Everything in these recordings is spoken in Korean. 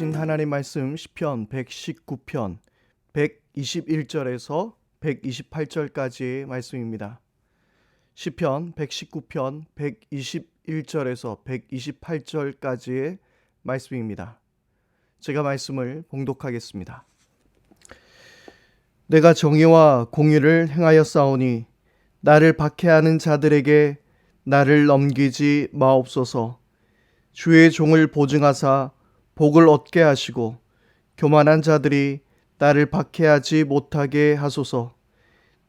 주신 하나님 말씀 시편 119편 121절에서 128절까지의 말씀입니다. 시편 119편 121절에서 128절까지의 말씀입니다. 제가 말씀을 봉독하겠습니다. 내가 정의와 공의를 행하였사오니 나를 박해하는 자들에게 나를 넘기지 마옵소서. 주의 종을 보증하사 복을 얻게 하시고 교만한 자들이 나를 박해하지 못하게 하소서.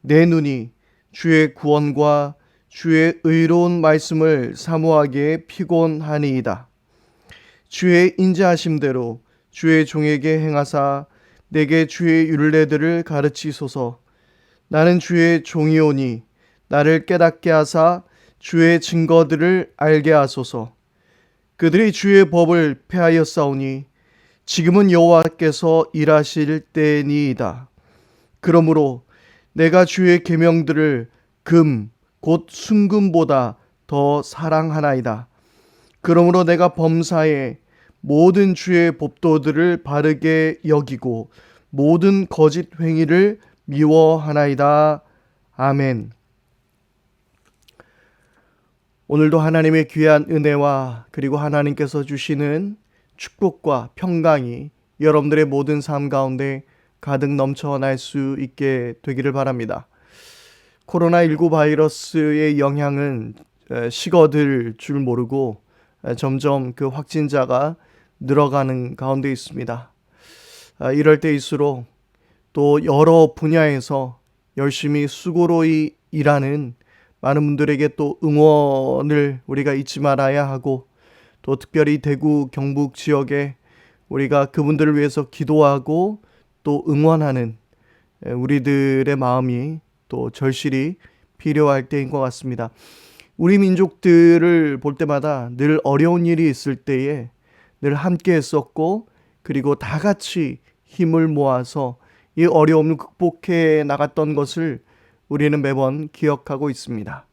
내 눈이 주의 구원과 주의 의로운 말씀을 사모하기에 피곤하니이다. 주의 인자하심대로 주의 종에게 행하사 내게 주의 율례들을 가르치소서. 나는 주의 종이오니 나를 깨닫게 하사 주의 증거들을 알게 하소서. 그들이 주의 법을 폐하였사오니 지금은 여호와께서 일하실 때니이다. 그러므로 내가 주의 계명들을 금 곧 순금보다 더 사랑하나이다. 그러므로 내가 범사에 모든 주의 법도들을 바르게 여기고 모든 거짓 행위를 미워하나이다. 아멘. 오늘도 하나님의 귀한 은혜와 그리고 하나님께서 주시는 축복과 평강이 여러분들의 모든 삶 가운데 가득 넘쳐날 수 있게 되기를 바랍니다. 코로나19 바이러스의 영향은 식어들 줄 모르고 점점 그 확진자가 늘어가는 가운데 있습니다. 이럴 때일수록 또 여러 분야에서 열심히 수고로 일하는 많은 분들에게 또 응원을 우리가 잊지 말아야 하고, 또 특별히 대구 경북 지역에 우리가 그분들을 위해서 기도하고 또 응원하는 우리들의 마음이 또 절실히 필요할 때인 것 같습니다. 우리 민족들을 볼 때마다 늘 어려운 일이 있을 때에 늘 함께 했었고, 그리고 다 같이 힘을 모아서 이 어려움을 극복해 나갔던 것을 우리는 매번 기억하고 있습니다.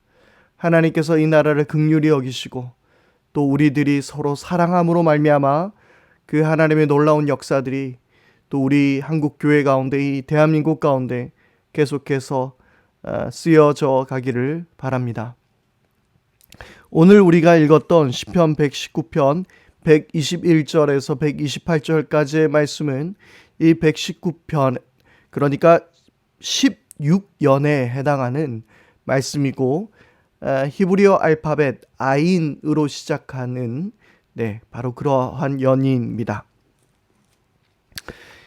하나님께서 이 나라를 긍휼히 여기시고 또 우리들이 서로 사랑함으로 말미암아 그 하나님의 놀라운 역사들이 또 우리 한국 교회 가운데, 이 대한민국 가운데 계속해서 쓰여져 가기를 바랍니다. 오늘 우리가 읽었던 시편 119편 121절에서 128절까지의 말씀은 이 119편, 그러니까 16연에 해당하는 말씀이고, 히브리어 알파벳 아인으로 시작하는 바로 그러한 연입니다.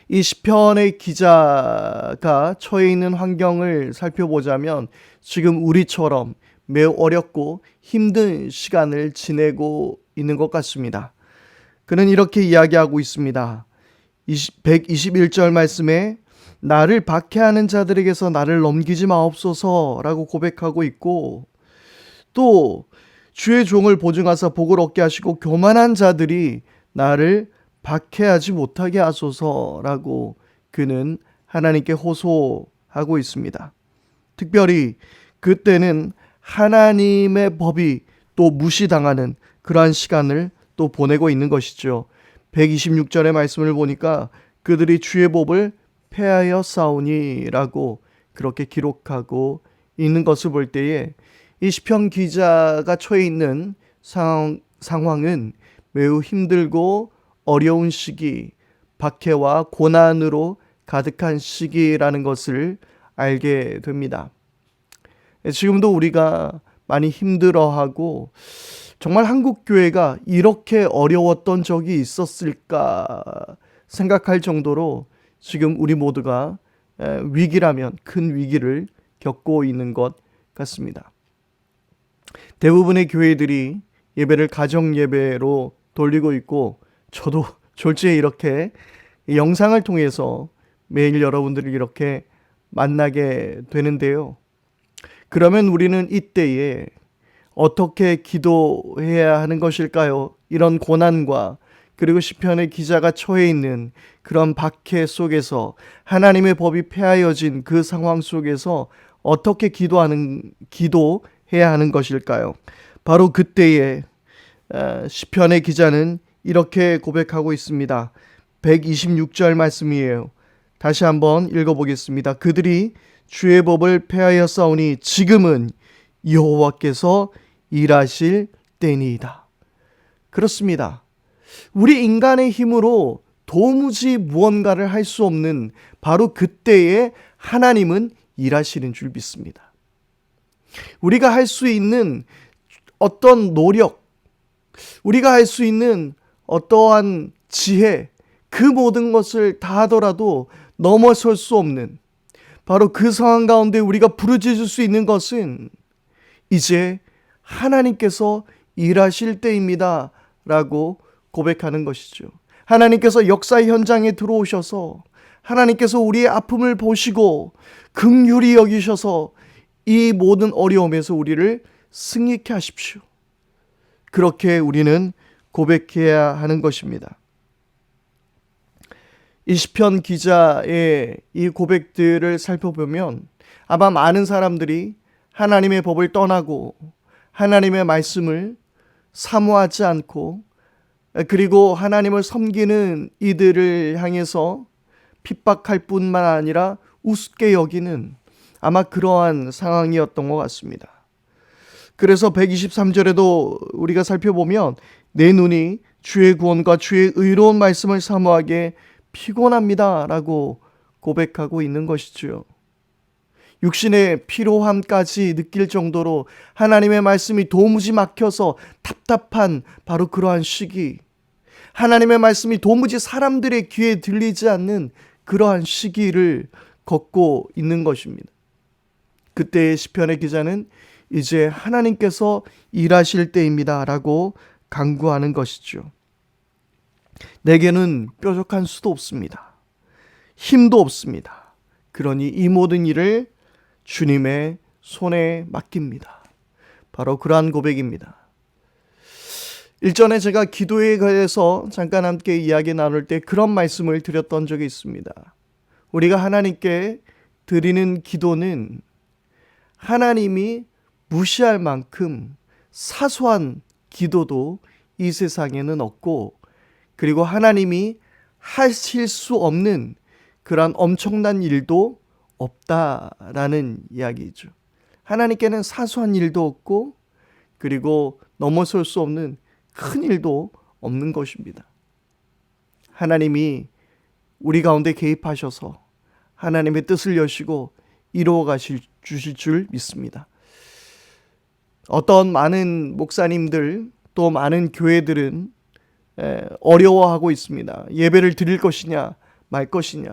이 시편의 기자가 처해 있는 환경을 살펴보자면 지금 우리처럼 매우 어렵고 힘든 시간을 지내고 있는 것 같습니다. 그는 이렇게 이야기하고 있습니다. 121절 말씀에 나를 박해하는 자들에게서 나를 넘기지 마옵소서라고 고백하고 있고, 또 주의 종을 보증하사 복을 얻게 하시고 교만한 자들이 나를 박해하지 못하게 하소서라고 그는 하나님께 호소하고 있습니다. 특별히 그때는 하나님의 법이 또 무시당하는 그러한 시간을 또 보내고 있는 것이죠. 126절의 말씀을 보니까 그들이 주의 법을 폐하였사오니라고 그렇게 기록하고 있는 것을 볼 때에 이 시편 기자가 처해 있는 상황은 매우 힘들고 어려운 시기, 박해와 고난으로 가득한 시기라는 것을 알게 됩니다. 지금도 우리가 많이 힘들어하고, 정말 한국 교회가 이렇게 어려웠던 적이 있었을까 생각할 정도로 지금 우리 모두가 위기라면 큰 위기를 겪고 있는 것 같습니다. 대부분의 교회들이 예배를 가정 예배로 돌리고 있고, 저도 졸지에 이렇게 영상을 통해서 매일 여러분들을 이렇게 만나게 되는데요. 그러면 우리는 이때에 어떻게 기도해야 하는 것일까요? 이런 고난과 그리고 시편의 기자가 처해 있는 그런 박해 속에서, 하나님의 법이 폐하여진 그 상황 속에서 어떻게 기도해야 하는 것일까요? 바로 그때에 시편의 기자는 이렇게 고백하고 있습니다. 126절 말씀이에요. 다시 한번 읽어보겠습니다. 그들이 주의 법을 폐하였사오니 지금은 여호와께서 일하실 때니이다. 그렇습니다. 우리 인간의 힘으로 도무지 무언가를 할 수 없는 바로 그때에 하나님은 일하시는 줄 믿습니다. 우리가 할 수 있는 어떤 노력, 우리가 할 수 있는 어떠한 지혜, 그 모든 것을 다 하더라도 넘어설 수 없는 바로 그 상황 가운데 우리가 부르짖을 수 있는 것은 이제 하나님께서 일하실 때입니다 라고 고백하는 것이죠. 하나님께서 역사 현장에 들어오셔서 하나님께서 우리의 아픔을 보시고 긍휼히 여기셔서 이 모든 어려움에서 우리를 승리케 하십시오. 그렇게 우리는 고백해야 하는 것입니다. 이 시편 기자의 이 고백들을 살펴보면 아마 많은 사람들이 하나님의 법을 떠나고 하나님의 말씀을 사모하지 않고 그리고 하나님을 섬기는 이들을 향해서 핍박할 뿐만 아니라 우습게 여기는 아마 그러한 상황이었던 것 같습니다. 그래서 123절에도 우리가 살펴보면 내 눈이 주의 구원과 주의 의로운 말씀을 사모하게 피곤합니다 라고 고백하고 있는 것이지요. 육신의 피로함까지 느낄 정도로 하나님의 말씀이 도무지 막혀서 답답한 바로 그러한 시기, 하나님의 말씀이 도무지 사람들의 귀에 들리지 않는 그러한 시기를 걷고 있는 것입니다. 그때의 시편의 기자는 이제 하나님께서 일하실 때입니다 라고 간구하는 것이죠. 내게는 뾰족한 수도 없습니다. 힘도 없습니다. 그러니 이 모든 일을 주님의 손에 맡깁니다. 바로 그러한 고백입니다. 일전에 제가 기도에 관해서 잠깐 함께 이야기 나눌 때 그런 말씀을 드렸던 적이 있습니다. 우리가 하나님께 드리는 기도는 하나님이 무시할 만큼 사소한 기도도 이 세상에는 없고, 그리고 하나님이 하실 수 없는 그런 엄청난 일도 없다라는 이야기죠. 하나님께는 사소한 일도 없고 그리고 넘어설 수 없는 큰 일도 없는 것입니다. 하나님이 우리 가운데 개입하셔서 하나님의 뜻을 여시고 이루어 주실 줄 믿습니다. 어떤 많은 목사님들 또 많은 교회들은 어려워하고 있습니다. 예배를 드릴 것이냐 말 것이냐.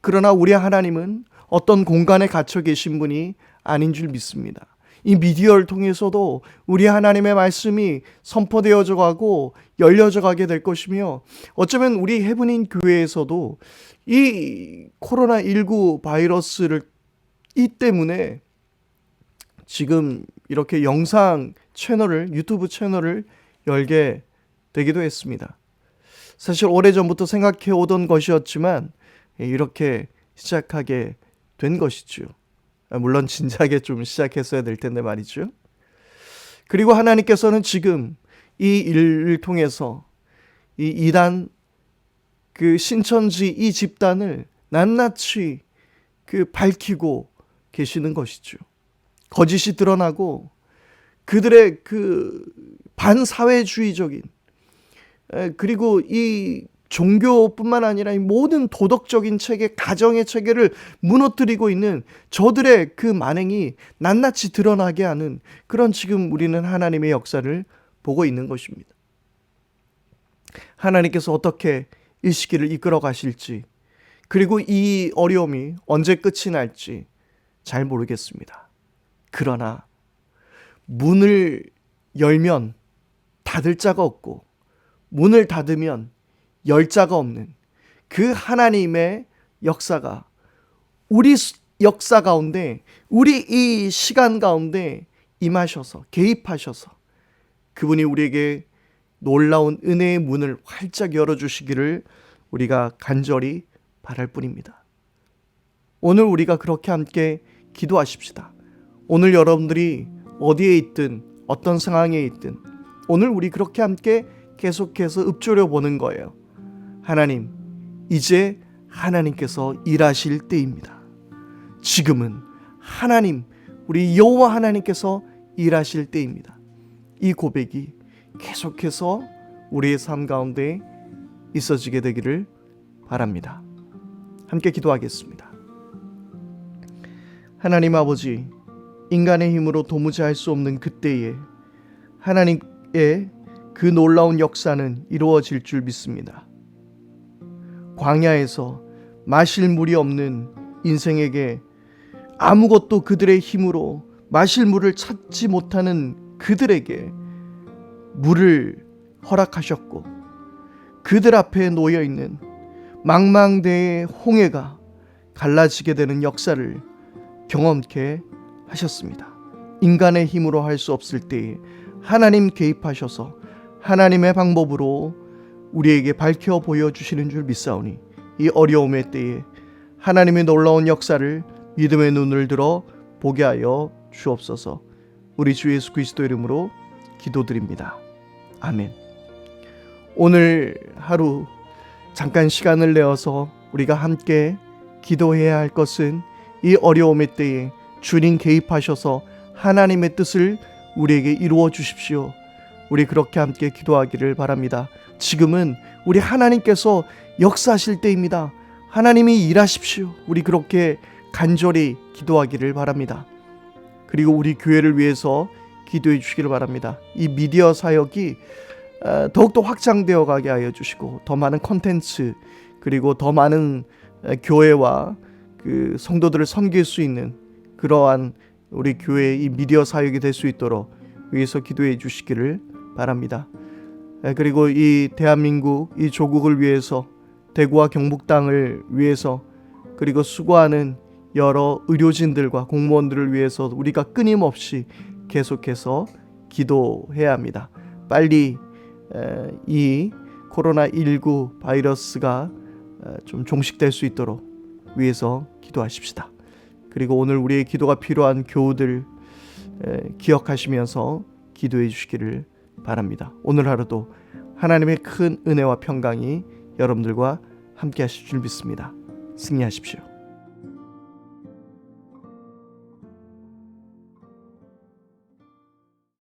그러나 우리 하나님은 어떤 공간에 갇혀 계신 분이 아닌 줄 믿습니다. 이 미디어를 통해서도 우리 하나님의 말씀이 선포되어져 가고 열려져 가게 될 것이며, 어쩌면 우리 해븐인 교회에서도 이 코로나19 바이러스를 이 때문에 지금 이렇게 영상 채널을, 유튜브 채널을 열게 되기도 했습니다. 사실 오래전부터 생각해 오던 것이었지만 이렇게 시작하게 된 것이죠. 물론 진작에 좀 시작했어야 될 텐데 말이죠. 그리고 하나님께서는 지금 이 일을 통해서 이 이단, 그 신천지 이 집단을 낱낱이 밝히고 계시는 것이죠. 거짓이 드러나고 그들의 그 반사회주의적인, 그리고 이 종교뿐만 아니라 이 모든 도덕적인 체계, 가정의 체계를 무너뜨리고 있는 저들의 그 만행이 낱낱이 드러나게 하는 그런 지금 우리는 하나님의 역사를 보고 있는 것입니다. 하나님께서 어떻게 이 시기를 이끌어 가실지, 그리고 이 어려움이 언제 끝이 날지 잘 모르겠습니다. 그러나 문을 열면 닫을 자가 없고 문을 닫으면 열 자가 없는 그 하나님의 역사가 우리 역사 가운데, 우리 이 시간 가운데 임하셔서 개입하셔서 그분이 우리에게 놀라운 은혜의 문을 활짝 열어주시기를 우리가 간절히 바랄 뿐입니다. 오늘 우리가 그렇게 함께 기도하십시다. 오늘 여러분들이 어디에 있든 어떤 상황에 있든 오늘 우리 그렇게 함께 계속해서 읊조려 보는 거예요. 하나님, 이제 하나님께서 일하실 때입니다. 지금은 하나님, 우리 여호와 하나님께서 일하실 때입니다. 이 고백이 계속해서 우리의 삶 가운데 있어지게 되기를 바랍니다. 함께 기도하겠습니다. 하나님 아버지, 인간의 힘으로 도무지 할 수 없는 그때에 하나님의 그 놀라운 역사는 이루어질 줄 믿습니다. 광야에서 마실 물이 없는 인생에게 아무것도 그들의 힘으로 마실 물을 찾지 못하는 그들에게 물을 허락하셨고, 그들 앞에 놓여있는 망망대해의 홍해가 갈라지게 되는 역사를 경험케 하셨습니다. 인간의 힘으로 할 수 없을 때에 하나님 개입하셔서 하나님의 방법으로 우리에게 밝혀 보여주시는 줄 믿사오니, 이 어려움의 때에 하나님의 놀라운 역사를 믿음의 눈을 들어 보게 하여 주옵소서. 우리 주 예수 그리스도 이름으로 기도드립니다. 아멘. 오늘 하루 잠깐 시간을 내어서 우리가 함께 기도해야 할 것은, 이 어려움의 때에 주님 개입하셔서 하나님의 뜻을 우리에게 이루어 주십시오. 우리 그렇게 함께 기도하기를 바랍니다. 지금은 우리 하나님께서 역사하실 때입니다. 하나님이 일하십시오. 우리 그렇게 간절히 기도하기를 바랍니다. 그리고 우리 교회를 위해서 기도해 주시기를 바랍니다. 이 미디어 사역이 더욱더 확장되어 가게 하여 주시고, 더 많은 콘텐츠, 그리고 더 많은 교회와 그 성도들을 섬길 수 있는 그러한 우리 교회의 이 미디어 사역이 될 수 있도록 위해서 기도해 주시기를 바랍니다. 그리고 이 대한민국, 이 조국을 위해서, 대구와 경북 땅을 위해서, 그리고 수고하는 여러 의료진들과 공무원들을 위해서 우리가 끊임없이 계속해서 기도해야 합니다. 빨리 이 코로나19 바이러스가 좀 종식될 수 있도록 위해서 기도하십시다. 그리고 오늘 우리의 기도가 필요한 교우들 기억하시면서 기도해 주시기를 바랍니다. 오늘 하루도 하나님의 큰 은혜와 평강이 여러분들과 함께 하실 줄 믿습니다. 승리하십시오.